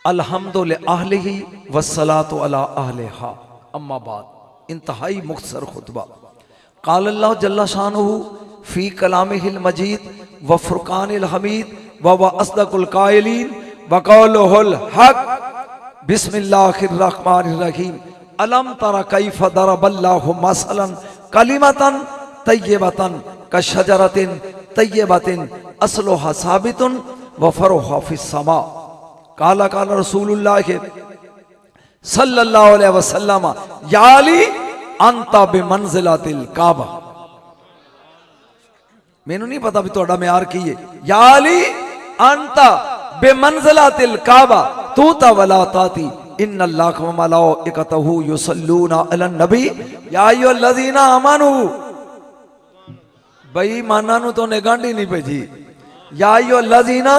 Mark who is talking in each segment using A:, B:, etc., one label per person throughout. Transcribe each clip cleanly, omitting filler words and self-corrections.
A: अल्हम्दुलिल्लाह अहलिही वस्सलातु अला अहलिहा। अम्मा बाद इंतहाई मुख्तसर खुतबा। क़ाल अल्लाह जल्ला शानुहु फ़ी कलामिहिल मजीद व फ़ुरक़ानिल हमीद व अस्दक़ुल क़ाइलीन व क़ौलुहुल हक़। बिस्मिल्लाहिर रहमानिर रहीम। अलम तरा कैफ़ दरबल्लाहु मसलन कलिमतन तय्यबतन कशजरतिन तय्यबतिन अस्लुहा साबितुन व फ़रुहा फ़िस्समा। काला काला रसूलुल्लाह सल्लल्लाहु अलैहि वसल्लम या अली अंता बिमंज़िलतिल काबा। मैनू नहीं पता भी तुहाडा म्यार की है। या अली अंता बिमंज़िलतिल काबा तू ता वला ताती इन्नल्लाह व मलाइकतहु युसल्लूना अलन नबी या अय्युहल्लज़ीना आमनू। बेईमानां नू तो ने गांडी नहीं भेजी। या अय्युहल्लज़ीना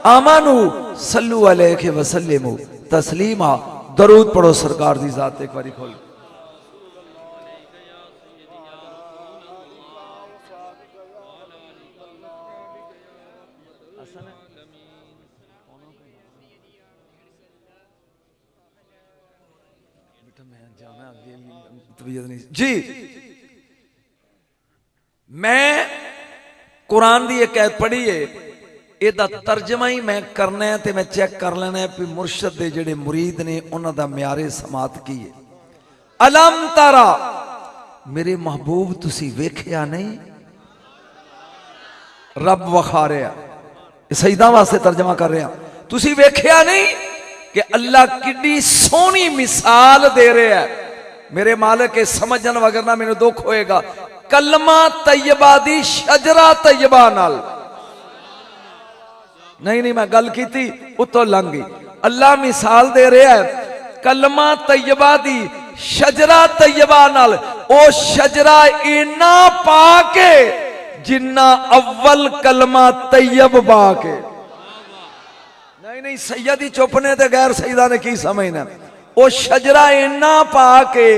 A: आमनू सल्लु अलैहि व सल्लिमू तस्लीमा। दरूद पढ़ो सरकार दी जात। एक बारी खोल जी। मैं कुरान दी एक आयत पढ़ी है, ਇਹਦਾ तर्जमा ही मैं करना है, तो मैं चेक कर लेना है कि मुर्शद दे जेड़े मुरीद ने उन्हां दा म्यारे समात की है। अलम तारा मेरे महबूब तुसी वेख्या नहीं। रब वखा रहा सईदा वास्ते तर्जमा कर रहा। तुसी वेख्या नहीं कि अल्लाह किड्डी सोहनी मिसाल दे रहा है। मेरे मालिक के समझन वगरना मैनू दुख होएगा। कलमा तैयबा दी शजरा तैयबा नाल नहीं मैं गल की थी उतो लंघ गई। अल्लाह मिसाल दे रहा है कलमा तैयबा दी शजरा तैयबा नाल। ओ शजरा इना पाके जिन्ना अव्वल कलमा तैयब पाके। नहीं सैयदी चुप ने ते गैर सईदा ने की समझना। ओ शजरा इना पाके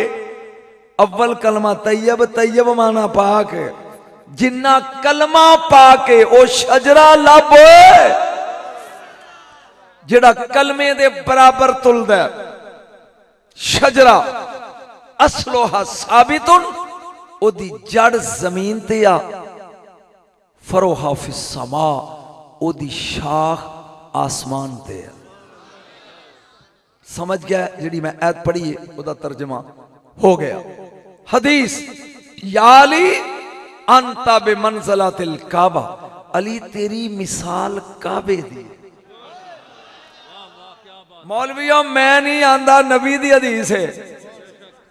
A: अव्वल कलमा तैयब तैयब माना पाके जिन्ना कलमा पाके ओ शजरा लब जेड़ा कलमे दे बराबर तुलदा। शजरा असलोहा साबितुन ओदी जड़ जमीन ते आ। फरोहा फिस्समा ओदी शाख आसमान ते आ। समझ गया जेड़ी मैं आयत पढ़ी है ओदा तर्जमा हो गया। हदीस या अली अंता बिमंज़िलतिल काबा। अली तेरी मिसाल काबे दी। मौलवियों मैं नहीं आंदा नबी दी हदीस है।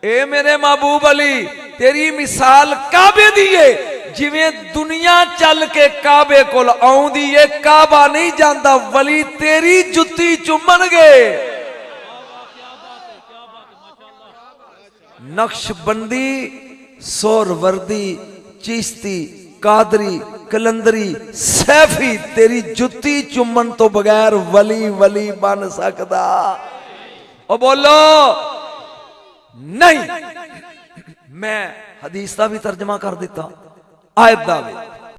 A: ए मेरे महबूब अली तेरी मिसाल काबे दी है। जिवें दुनिया चल के काबे कोल आउंदी है काबा नहीं जांदा वली तेरी जुत्ती चुमन गए। नक्शबंदी सोहरवर्दी चिश्ती कादरी कलंदरी सैफी तेरी जुत्ती चुमन तो बगैर वली वली बन सकदा। ओ बोलो नहीं। मैं हदीस का भी तर्जमा कर दिता आयत का भी।